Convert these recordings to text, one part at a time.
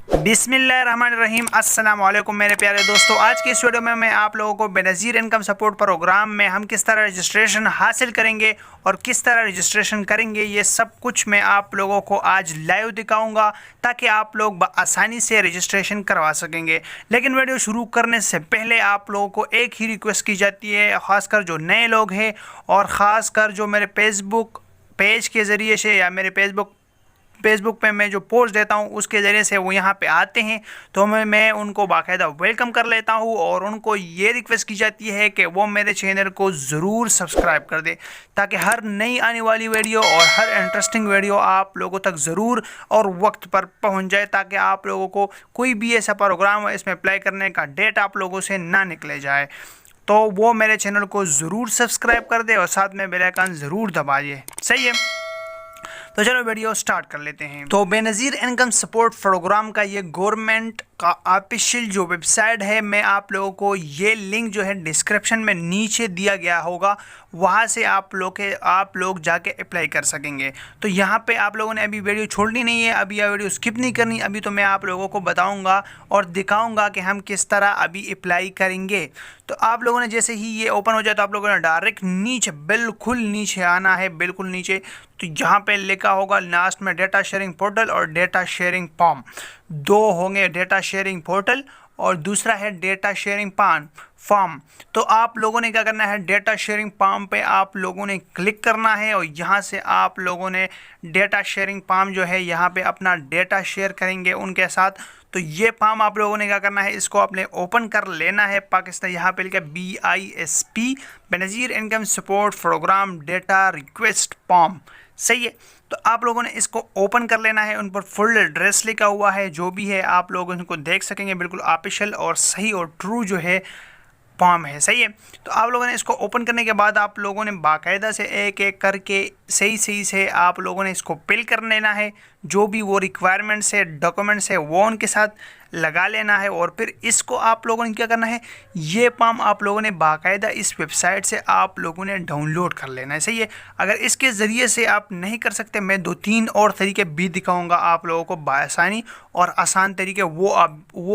बिस्मिल्लाहिर्रहमानिर्रहीम। अस्सलाम वालेकुम मेरे प्यारे दोस्तों। आज की इस वीडियो में मैं आप लोगों को बेनज़ीर इनकम सपोर्ट प्रोग्राम में हम किस तरह रजिस्ट्रेशन हासिल करेंगे और किस तरह रजिस्ट्रेशन करेंगे, ये सब कुछ मैं आप लोगों को आज लाइव दिखाऊंगा ताकि आप लोग आसानी से रजिस्ट्रेशन करवा सकेंगे। लेकिन वीडियो शुरू करने से पहले आप लोगों को एक ही रिक्वेस्ट की जाती है, ख़ासकर जो नए लोग हैं और ख़ासकर जो मेरे फेसबुक पेज के ज़रिए से या मेरे फेसबुक पे मैं जो पोस्ट देता हूँ उसके ज़रिए से वो यहाँ पे आते हैं, तो मैं उनको बाकायदा वेलकम कर लेता हूँ और उनको ये रिक्वेस्ट की जाती है कि वो मेरे चैनल को ज़रूर सब्सक्राइब कर दे ताकि हर नई आने वाली वीडियो और हर इंटरेस्टिंग वीडियो आप लोगों तक ज़रूर और वक्त पर पहुँच जाए, ताकि आप लोगों को कोई भी ऐसा प्रोग्राम इसमें अप्लाई करने का डेट आप लोगों से ना निकले जाए। तो वो मेरे चैनल को ज़रूर सब्सक्राइब कर दे और साथ में बेल आइकन ज़रूर दबाइए। सही है, तो चलो वीडियो स्टार्ट कर लेते हैं। तो बेनज़ीर इनकम सपोर्ट प्रोग्राम का ये गवर्नमेंट का ऑफिशियल जो वेबसाइट है, मैं आप लोगों को ये लिंक जो है डिस्क्रिप्शन में नीचे दिया गया होगा, वहाँ से आप लोग जाके अप्लाई कर सकेंगे। तो यहाँ पे आप लोगों ने अभी वीडियो छोड़नी नहीं है, अभी यह वीडियो स्किप नहीं करनी। अभी तो मैं आप लोगों को बताऊँगा और दिखाऊँगा कि हम किस तरह अभी अप्लाई करेंगे। तो आप लोगों ने जैसे ही ये ओपन हो जाए तो आप लोगों ने डायरेक्ट नीचे बिल्कुल नीचे आना है, बिल्कुल नीचे। तो यहाँ पे लिखा होगा लास्ट में डेटा शेयरिंग पोर्टल और डेटा शेयरिंग फॉर्म, दो होंगे, डेटा शेयरिंग पोर्टल और दूसरा है डेटा शेयरिंग फॉर्म। तो आप लोगों ने क्या करना है, डेटा शेयरिंग फॉर्म पे आप लोगों ने क्लिक करना है और यहाँ से आप लोगों ने डेटा शेयरिंग फॉर्म जो है यहाँ पे अपना डेटा शेयर करेंगे उनके साथ। तो ये फॉर्म आप लोगों ने क्या करना है, इसको आपने ओपन कर लेना है। पाकिस्तान यहाँ पे लिखा BISP Benazir income support program data request form. सही है, तो आप लोगों ने इसको ओपन कर लेना है। उन पर फुल एड्रेस लिखा हुआ है, जो भी है आप लोग उनको देख सकेंगे, बिल्कुल ऑफिशियल और सही और ट्रू जो है फॉर्म है। सही है, तो आप लोगों ने इसको ओपन करने के बाद आप लोगों ने बाकायदा से एक एक करके सही से आप लोगों ने इसको फिल कर लेना है। जो भी वो रिक्वायरमेंट्स है, डॉक्यूमेंट्स है, वो उनके साथ लगा लेना है और फिर इसको आप लोगों ने क्या करना है, ये फॉर्म आप लोगों ने बाकायदा इस वेबसाइट से आप लोगों ने डाउनलोड कर लेना है। सही है, अगर इसके ज़रिए से आप नहीं कर सकते, मैं 2-3 और तरीके भी दिखाऊंगा आप लोगों को बासानी और आसान तरीके, वो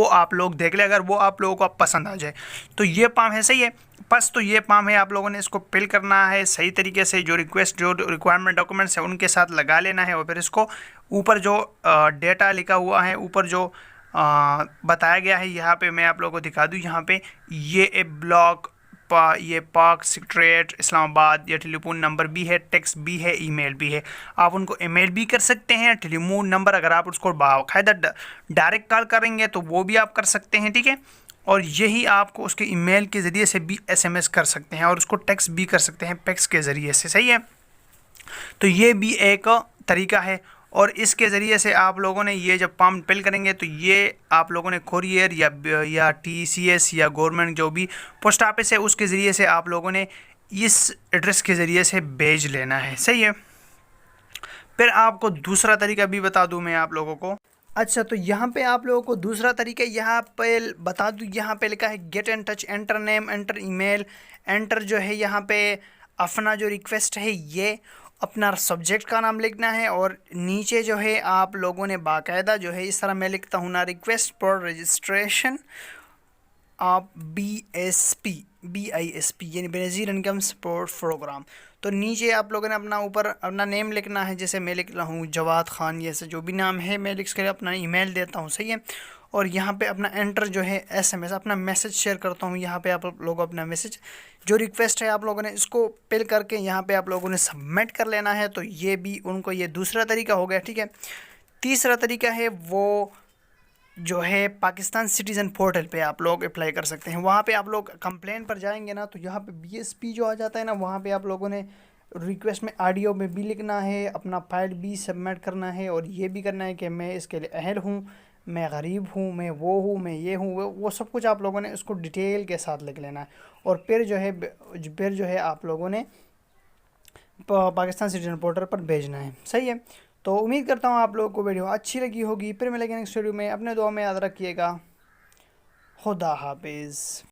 आप लोग देख ले, अगर वो आप लोगों को पसंद आ जाए। तो ये फॉर्म है, सही है, बस तो ये फॉर्म है, आप लोगों ने इसको फिल करना है सही तरीके से, जो रिक्वायरमेंट डॉक्यूमेंट्स है उनके साथ लगा लेना है और फिर इसको ऊपर जो डेटा लिखा हुआ है, ऊपर जो बताया गया है, यहाँ पे मैं आप लोगों को दिखा दूँ। यहाँ पे ये ब्लॉक ये पार्क स्ट्रीट इस्लामाबाद, ये टेलीफोन नंबर भी है, टेक्स्ट भी है, ईमेल भी है। आप उनको ईमेल भी कर सकते हैं, टेलीफोन नंबर अगर आप उसको बाकायदा डायरेक्ट कॉल करेंगे तो वो भी आप कर सकते हैं। ठीक है, और यही आपको उसके ईमेल के ज़रिए से भी SMS कर सकते हैं और उसको टेक्स्ट भी कर सकते हैं फैक्स के ज़रिए से। सही है, तो ये भी एक तरीका है और इसके ज़रिए से आप लोगों ने ये जब फॉर्म फिल करेंगे तो ये आप लोगों ने कोरियर या TCS या गवर्नमेंट जो भी पोस्ट ऑफिस है उसके ज़रिए से आप लोगों ने इस एड्रेस के ज़रिए से भेज लेना है। सही है, फिर आपको दूसरा तरीका भी बता दूं मैं आप लोगों को। अच्छा, तो यहाँ पे आप लोगों को दूसरा तरीका यहाँ पे बता दूँ, यहाँ पे लिखा है get in touch, enter name, enter email, enter जो है यहाँ पे अपना जो रिक्वेस्ट है ये अपना सब्जेक्ट का नाम लिखना है और नीचे जो है आप लोगों ने बाकायदा जो है इस तरह मैं लिखता हूँ ना, request for registration of BISP यानी बेनज़ीर इनकम सपोर्ट प्रोग्राम। तो नीचे आप लोगों ने अपना ऊपर अपना नेम लिखना है, जैसे मैं लिख रहा हूँ जवाद खान, ये से जो भी नाम है मैं लिख कर अपना ईमेल देता हूँ। सही है, और यहाँ पे अपना एंटर जो है SMS अपना मैसेज शेयर करता हूँ। यहाँ पे आप लोग अपना मैसेज जो रिक्वेस्ट है आप लोगों ने इसको फिल करके यहाँ पे आप लोगों ने सबमिट कर लेना है। तो ये भी उनको ये दूसरा तरीका हो गया। ठीक है, तीसरा तरीका है वो जो है पाकिस्तान सिटीज़न पोर्टल पे आप लोग अप्लाई कर सकते हैं। वहाँ पे आप लोग कंप्लेन पर जाएंगे ना, तो यहाँ पे BSP जो आ जाता है ना, वहाँ पे आप लोगों ने रिक्वेस्ट में ऑडियो में भी लिखना है, अपना फाइल भी सबमिट करना है और ये भी करना है कि मैं इसके लिए अहल हूँ, मैं गरीब हूँ, मैं वो हूँ, मैं ये हूँ, वो सब कुछ आप लोगों ने उसको डिटेल के साथ लिख लेना है और फिर जो है आप लोगों ने पाकिस्तान सिटीज़न पोर्टल पर भेजना है। सही है, तो उम्मीद करता हूँ आप लोगों को वीडियो अच्छी लगी होगी। फिर मिलेंगे नेक्स्ट वीडियो में, अपने दुआ में याद रखिएगा। खुदा हाफिज़।